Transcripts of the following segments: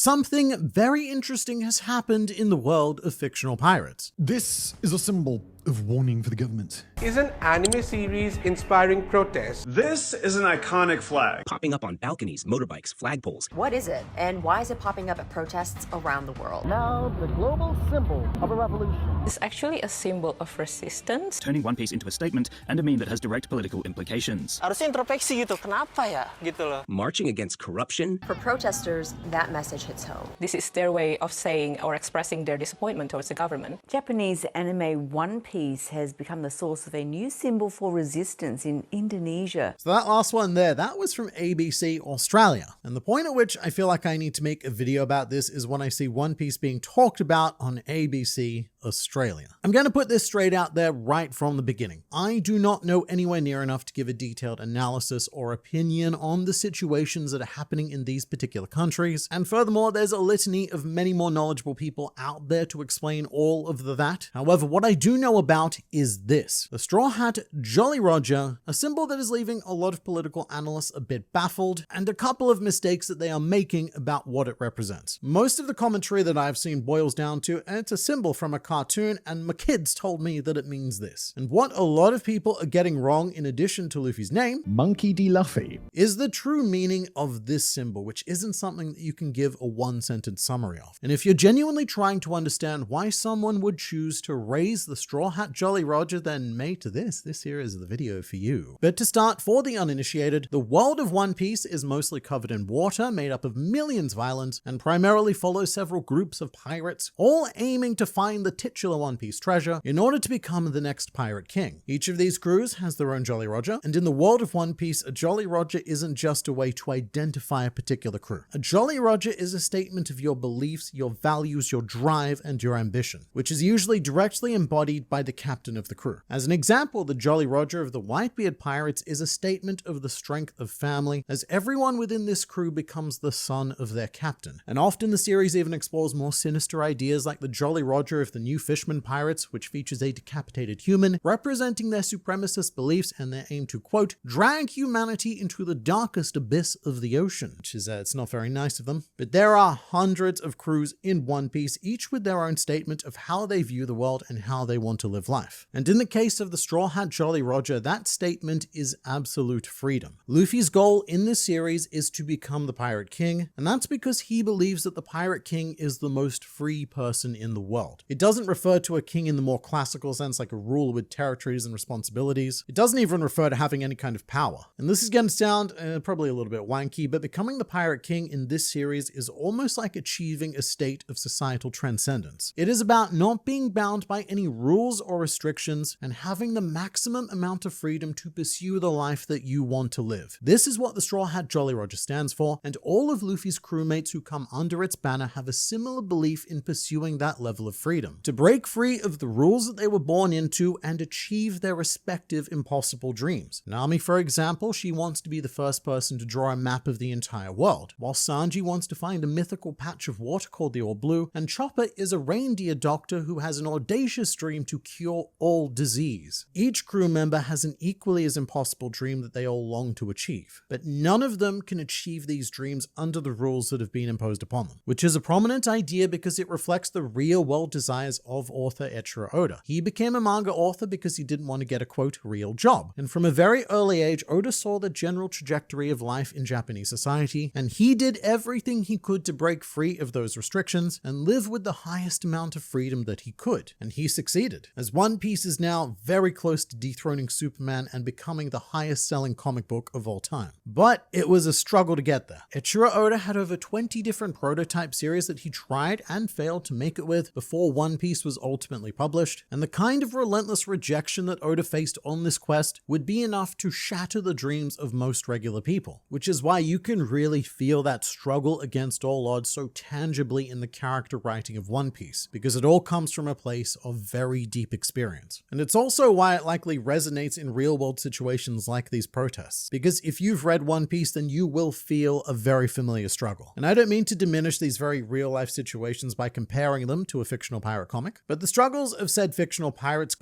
Something very interesting has happened in the world of fictional pirates. This is a symbol of warning for the government. Is an anime series inspiring protest. This is an iconic flag. Popping up on balconies, motorbikes, flagpoles. What is it, and why is it popping up at protests around the world? Now, the global symbol of a revolution. It's actually a symbol of resistance. Turning One Piece into a statement and a meme that has direct political implications. Harusnya introspeksi gitu, kenapa ya? Gitu loh. Marching against corruption. For protesters, that message hits home. This is their way of saying or expressing their disappointment towards the government. Japanese anime One Piece has become the source of a new symbol for resistance in Indonesia. So that last one there, that was from ABC Australia. And the point at which I feel like I need to make a video about this is when I see One Piece being talked about on ABC Australia. I'm going to put this straight out there right from the beginning. I do not know anywhere near enough to give a detailed analysis or opinion on the situations that are happening in these particular countries. And furthermore, there's a litany of many more knowledgeable people out there to explain all of that. However, what I do know about is this. The Straw Hat Jolly Roger, a symbol that is leaving a lot of political analysts a bit baffled, and a couple of mistakes that they are making about what it represents. Most of the commentary that I've seen boils down to, it's a symbol from a cartoon, and my kids told me that it means this. And what a lot of people are getting wrong, in addition to Luffy's name, Monkey D. Luffy, is the true meaning of this symbol, which isn't something that you can give a one-sentence summary of. And if you're genuinely trying to understand why someone would choose to raise the Straw Hat Jolly Roger, then mate, this here is the video for you. But to start, for the uninitiated, the world of One Piece is mostly covered in water, made up of millions of islands, and primarily follows several groups of pirates, all aiming to find the titular One Piece treasure in order to become the next pirate king. Each of these crews has their own Jolly Roger, and in the world of One Piece, a Jolly Roger isn't just a way to identify a particular crew. A Jolly Roger is a statement of your beliefs, your values, your drive, and your ambition, which is usually directly embodied by the captain of the crew. As an example, the Jolly Roger of the Whitebeard Pirates is a statement of the strength of family, as everyone within this crew becomes the son of their captain. And often the series even explores more sinister ideas like the Jolly Roger of the New Fishman Pirates, which features a decapitated human, representing their supremacist beliefs and their aim to, quote, drag humanity into the darkest abyss of the ocean, which is, it's not very nice of them. But there are hundreds of crews in One Piece, each with their own statement of how they view the world and how they want to live life. And in the case of the Straw Hat Jolly Roger, that statement is absolute freedom. Luffy's goal in this series is to become the Pirate King, and that's because he believes that the Pirate King is the most free person in the world. It doesn't refer to a king in the more classical sense, like a ruler with territories and responsibilities. It doesn't even refer to having any kind of power. And this is going to sound probably a little bit wanky, but becoming the Pirate King in this series is almost like achieving a state of societal transcendence. It is about not being bound by any rules or restrictions and having the maximum amount of freedom to pursue the life that you want to live. This is what the Straw Hat Jolly Roger stands for, and all of Luffy's crewmates who come under its banner have a similar belief in pursuing that level of freedom. To break free of the rules that they were born into and achieve their respective impossible dreams. Nami, for example, she wants to be the first person to draw a map of the entire world, while Sanji wants to find a mythical patch of water called the All Blue, and Chopper is a reindeer doctor who has an audacious dream to cure all disease. Each crew member has an equally as impossible dream that they all long to achieve, but none of them can achieve these dreams under the rules that have been imposed upon them, which is a prominent idea because it reflects the real world desires of author Eiichiro Oda. He became a manga author because he didn't want to get a, quote, real job. And from a very early age, Oda saw the general trajectory of life in Japanese society, and he did everything he could to break free of those restrictions and live with the highest amount of freedom that he could. And he succeeded, as One Piece is now very close to dethroning Superman and becoming the highest selling comic book of all time. But it was a struggle to get there. Eiichiro Oda had over 20 different prototype series that he tried and failed to make it with before One Piece was ultimately published, and the kind of relentless rejection that Oda faced on this quest would be enough to shatter the dreams of most regular people, which is why you can really feel that struggle against all odds so tangibly in the character writing of One Piece, because it all comes from a place of very deep deep experience. And it's also why it likely resonates in real-world situations like these protests. Because if you've read One Piece, then you will feel a very familiar struggle. And I don't mean to diminish these very real-life situations by comparing them to a fictional pirate comic, but the struggles of said fictional pirates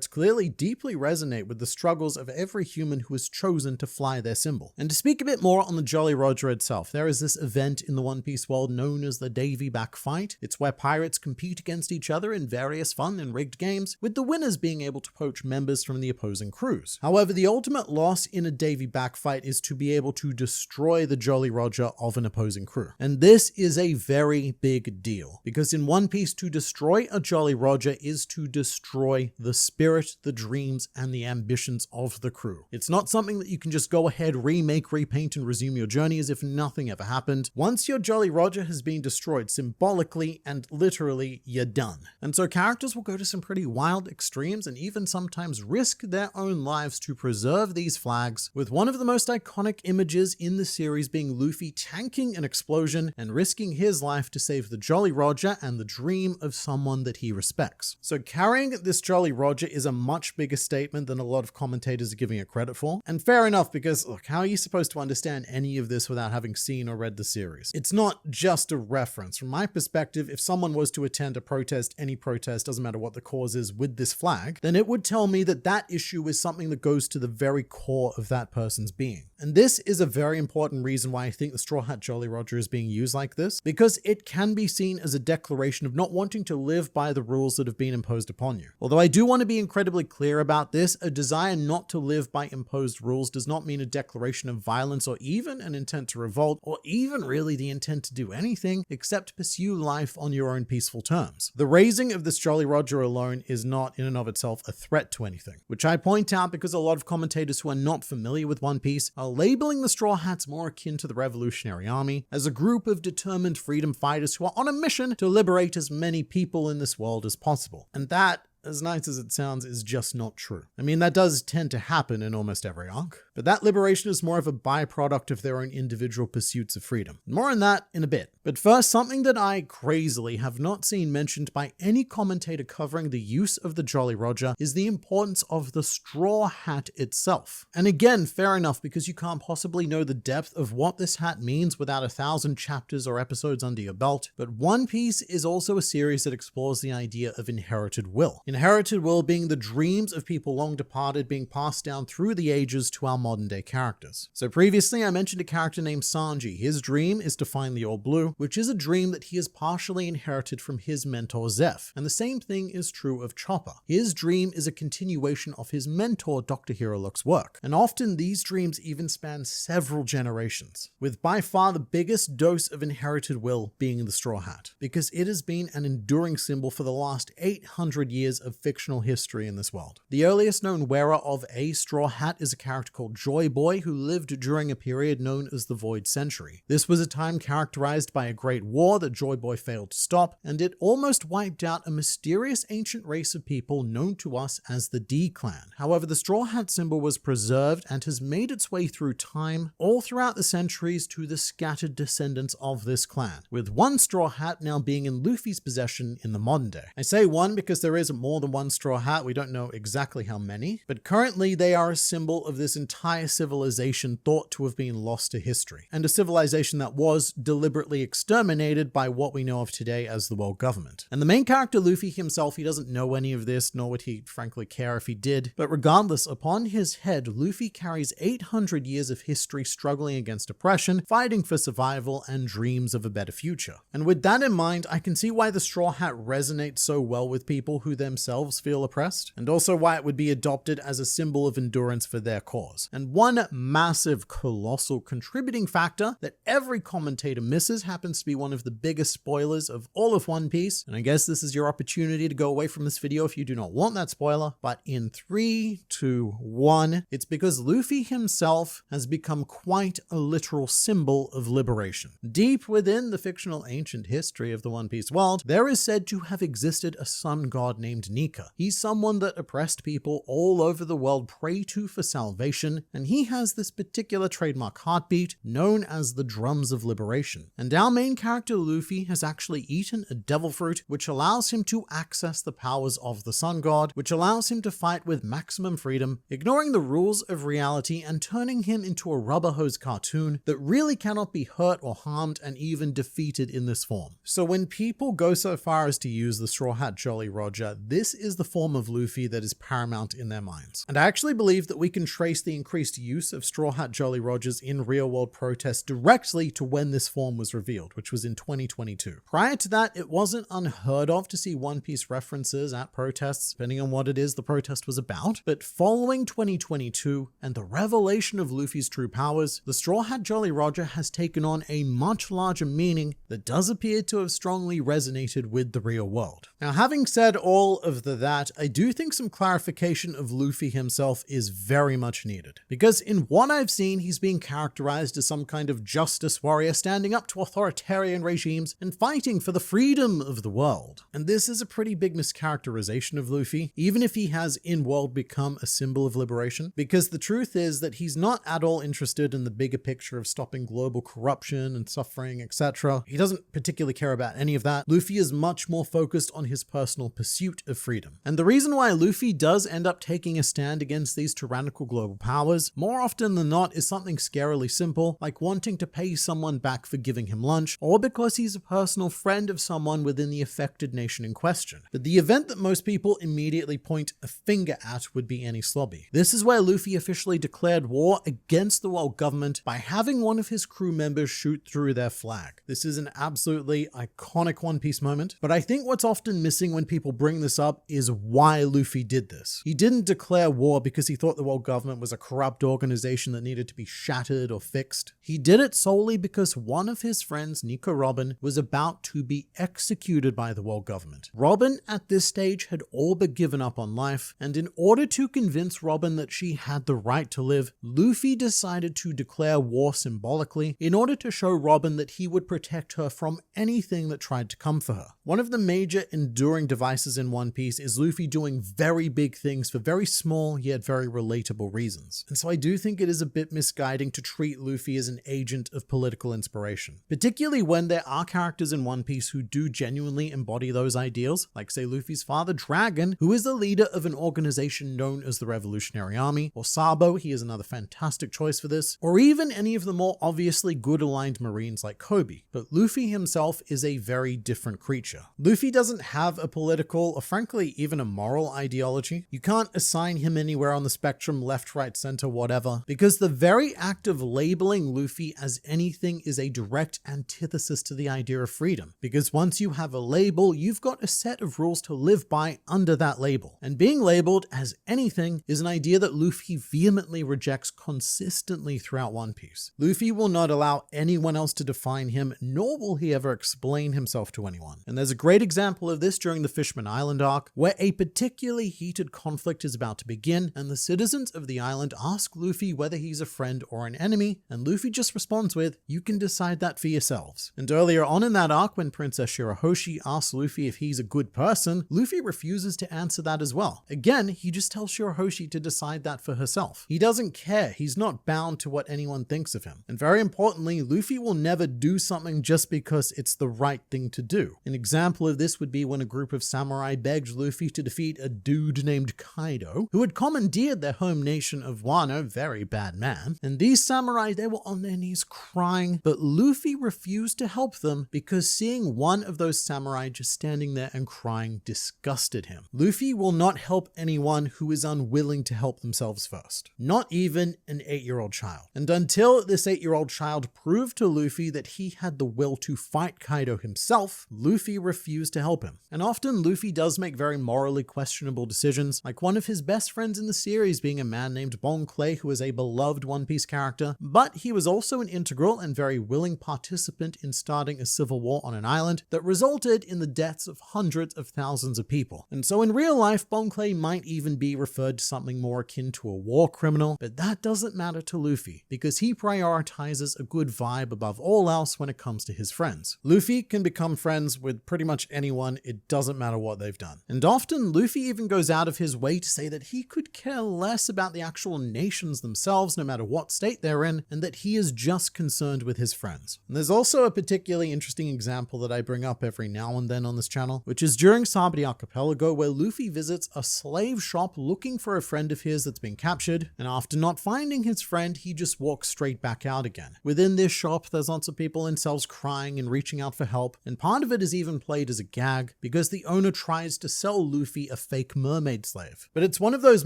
clearly deeply resonate with the struggles of every human who has chosen to fly their symbol. And to speak a bit more on the Jolly Roger itself, there is this event in the One Piece world known as the Davy Back Fight. It's where pirates compete against each other in various fun and rigged games, with the winners being able to poach members from the opposing crews. However, the ultimate loss in a Davy Back Fight is to be able to destroy the Jolly Roger of an opposing crew. And this is a very big deal, because in One Piece, to destroy a Jolly Roger is to destroy the spirit, the dreams, and the ambitions of the crew. It's not something that you can just go ahead, remake, repaint, and resume your journey as if nothing ever happened. Once your Jolly Roger has been destroyed, symbolically and literally, you're done. And so characters will go to some pretty wild extremes and even sometimes risk their own lives to preserve these flags, with one of the most iconic images in the series being Luffy tanking an explosion and risking his life to save the Jolly Roger and the dream of someone that he respects. So carrying this Jolly Roger is a much bigger statement than a lot of commentators are giving it credit for. And fair enough, because look, how are you supposed to understand any of this without having seen or read the series? It's not just a reference. From my perspective, if someone was to attend a protest, any protest, doesn't matter what the cause is, with this flag, then it would tell me that that issue is something that goes to the very core of that person's being. And this is a very important reason why I think the Straw Hat Jolly Roger is being used like this, because it can be seen as a declaration of not wanting to live by the rules that have been imposed upon you. Although I do want to be incredibly clear about this, a desire not to live by imposed rules does not mean a declaration of violence or even an intent to revolt, or even really the intent to do anything except pursue life on your own peaceful terms. The raising of this Jolly Roger alone is not in and of itself a threat to anything, which I point out because a lot of commentators who are not familiar with One Piece are labeling the Straw Hats more akin to the Revolutionary Army as a group of determined freedom fighters who are on a mission to liberate as many people in this world as possible. And that, as nice as it sounds, is just not true. I mean, that does tend to happen in almost every arc, but that liberation is more of a byproduct of their own individual pursuits of freedom. More on that in a bit. But first, something that I crazily have not seen mentioned by any commentator covering the use of the Jolly Roger is the importance of the straw hat itself. And again, fair enough, because you can't possibly know the depth of what this hat means without 1,000 chapters or episodes under your belt. But One Piece is also a series that explores the idea of inherited will. Inherited will being the dreams of people long departed being passed down through the ages to our modern day characters. So previously I mentioned a character named Sanji. His dream is to find the All Blue, which is a dream that he has partially inherited from his mentor Zeph. And the same thing is true of Chopper. His dream is a continuation of his mentor Dr. Hirolook's work. And often these dreams even span several generations, with by far the biggest dose of inherited will being the Straw Hat, because it has been an enduring symbol for the last 800 years of fictional history in this world. The earliest known wearer of a straw hat is a character called Joy Boy, who lived during a period known as the Void Century. This was a time characterized by a great war that Joy Boy failed to stop, and it almost wiped out a mysterious ancient race of people known to us as the D Clan. However, the straw hat symbol was preserved and has made its way through time, all throughout the centuries, to the scattered descendants of this clan, with one straw hat now being in Luffy's possession in the modern day. I say one because there is more than one straw hat. We don't know exactly how many, but currently they are a symbol of this entire civilization thought to have been lost to history, and a civilization that was deliberately exterminated by what we know of today as the world government. And the main character Luffy himself, he doesn't know any of this, nor would he frankly care if he did, but regardless, upon his head, Luffy carries 800 years of history struggling against oppression, fighting for survival, and dreams of a better future. And with that in mind, I can see why the straw hat resonates so well with people who themselves feel oppressed, and also why it would be adopted as a symbol of endurance for their cause. And one massive, colossal contributing factor that every commentator misses happens to be one of the biggest spoilers of all of One Piece, and I guess this is your opportunity to go away from this video if you do not want that spoiler, but in 3, 2, 1, it's because Luffy himself has become quite a literal symbol of liberation. Deep within the fictional ancient history of the One Piece world, there is said to have existed a sun god named named Nika. He's someone that oppressed people all over the world pray to for salvation, and he has this particular trademark heartbeat known as the drums of liberation. And our main character Luffy has actually eaten a devil fruit, which allows him to access the powers of the sun god, which allows him to fight with maximum freedom, ignoring the rules of reality and turning him into a rubber hose cartoon that really cannot be hurt or harmed and even defeated in this form. So when people go so far as to use the Straw Hat Jolly Roger, this is the form of Luffy that is paramount in their minds. And I actually believe that we can trace the increased use of Straw Hat Jolly Rogers in real-world protests directly to when this form was revealed, which was in 2022. Prior to that, it wasn't unheard of to see One Piece references at protests, depending on what it is the protest was about. But following 2022 and the revelation of Luffy's true powers, the Straw Hat Jolly Roger has taken on a much larger meaning that does appear to have strongly resonated with the real world. Now, having said all of that, I do think some clarification of Luffy himself is very much needed. Because in what I've seen, he's being characterized as some kind of justice warrior standing up to authoritarian regimes and fighting for the freedom of the world. And this is a pretty big mischaracterization of Luffy, even if he has in-world become a symbol of liberation, because the truth is that he's not at all interested in the bigger picture of stopping global corruption and suffering, etc. He doesn't particularly care about any of that. Luffy is much more focused on his personal pursuit of freedom. And the reason why Luffy does end up taking a stand against these tyrannical global powers, more often than not, is something scarily simple, like wanting to pay someone back for giving him lunch, or because he's a personal friend of someone within the affected nation in question. But the event that most people immediately point a finger at would be Enies Lobby. This is where Luffy officially declared war against the world government by having one of his crew members shoot through their flag. This is an absolutely iconic One Piece moment, but I think what's often missing when people bring this up is why Luffy did this. He didn't declare war because he thought the world government was a corrupt organization that needed to be shattered or fixed. He did it solely because one of his friends, Nico Robin, was about to be executed by the world government. Robin, at this stage, had all but given up on life, and in order to convince Robin that she had the right to live, Luffy decided to declare war symbolically in order to show Robin that he would protect her from anything that tried to come for her. One of the major enduring devices in One Piece is Luffy doing very big things for very small yet very relatable reasons. And so I do think it is a bit misguiding to treat Luffy as an agent of political inspiration, particularly when there are characters in One Piece who do genuinely embody those ideals, like say Luffy's father Dragon, who is the leader of an organization known as the Revolutionary Army, or Sabo, he is another fantastic choice for this, or even any of the more obviously good aligned Marines like Kobe. But Luffy himself is a very different creature. Luffy doesn't have a political or frankly even a moral ideology. You can't assign him anywhere on the spectrum, left, right, center, whatever, because the very act of labeling Luffy as anything is a direct antithesis to the idea of freedom. Because once you have a label, you've got a set of rules to live by under that label. And being labeled as anything is an idea that Luffy vehemently rejects consistently throughout One Piece. Luffy will not allow anyone else to define him, nor will he ever explain himself to anyone. And there's a great example of this during the Fishman Island arc, where a particularly heated conflict is about to begin, and the citizens of the island ask Luffy whether he's a friend or an enemy, and Luffy just responds with, "You can decide that for yourselves." And earlier on in that arc, when Princess Shirahoshi asks Luffy if he's a good person, Luffy refuses to answer that as well. Again, he just tells Shirahoshi to decide that for herself. He doesn't care. He's not bound to what anyone thinks of him. And very importantly, Luffy will never do something just because it's the right thing to do. An example of this would be when a group of samurai begged Luffy to defeat a dude named Kaido, who had commandeered their home nation of Wano, very bad man. And these samurai, they were on their knees crying, but Luffy refused to help them because seeing one of those samurai just standing there and crying disgusted him. Luffy will not help anyone who is unwilling to help themselves first. Not even an 8-year-old child. And until this 8-year-old child proved to Luffy that he had the will to fight Kaido himself, Luffy refused to help him. And often Luffy does make very morally questionable decisions, like one of his best friends in the series being a man named Bon Clay, who is a beloved One Piece character, but he was also an integral and very willing participant in starting a civil war on an island that resulted in the deaths of hundreds of thousands of people. And so in real life, Bon Clay might even be referred to something more akin to a war criminal, but that doesn't matter to Luffy, because he prioritizes a good vibe above all else when it comes to his friends. Luffy can become friends with pretty much anyone, it doesn't matter what they've done. And often, Luffy even goes out of his way to say that he could care less about the actual nations themselves, no matter what state they're in, and that he is just concerned with his friends. And there's also a particularly interesting example that I bring up every now and then on this channel, which is during Sabri Archipelago, where Luffy visits a slave shop looking for a friend of his that's been captured, and after not finding his friend, he just walks straight back out again. Within this shop, there's lots of people in cells crying and reaching out for help, and part of it is even played as a gag, because the owner tries to sell Luffy a fake mermaid slave. But it's one of those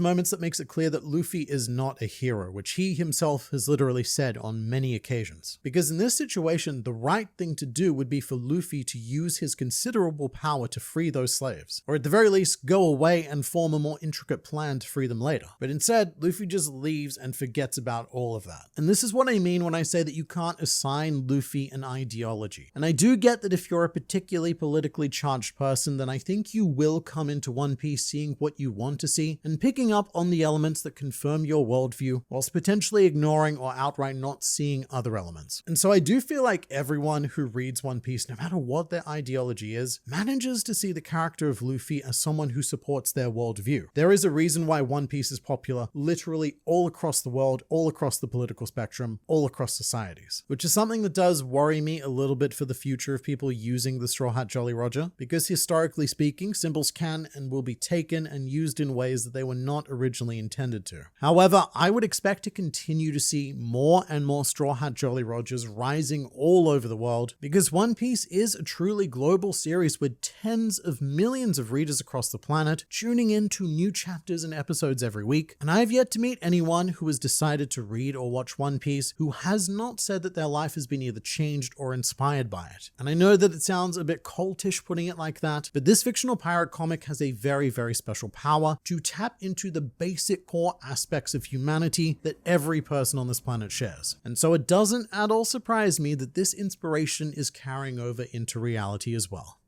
moments that makes it clear that Luffy is not a hero, which he himself has literally said on many occasions. Because in this situation, the right thing to do would be for Luffy to use his considerable power to free those slaves, or at the very least go away and form a more intricate plan to free them later. But instead, Luffy just leaves and forgets about all of that. And this is what I mean when I say that you can't assign Luffy an ideology. And I do get that if you're a particularly politically charged person, then I think you will come into One Piece seeing what you want to see and picking up on the elements that confirm your worldview, whilst potentially ignoring or outright not seeing other elements. And so I do feel like everyone who reads One Piece, no matter what their ideology is, manages to see the character of Luffy as someone who supports their worldview. There is a reason why One Piece is popular literally all across the world, all across the political spectrum, all across societies, which is something that does worry me a little bit for the future of people using the Straw Hat Jolly Roger, because historically speaking, symbols can and will be taken and used in ways that they were not originally intended to. However, I would expect to continue to see more and more Straw Hat Jolly Rogers rising all over the world, because One Piece is a truly global series with tens of millions of readers across the planet tuning in to new chapters and episodes every week, and I have yet to meet anyone who has decided to read or watch One Piece who has not said that their life has been either changed or inspired by it. And I know that it sounds a bit cultish putting it like that, but this fictional pirate comic has a very, very special power to tap into the basic core aspects of humanity that every person on this planet shares. And so it doesn't at all surprise me that this inspiration is carrying over into reality as well.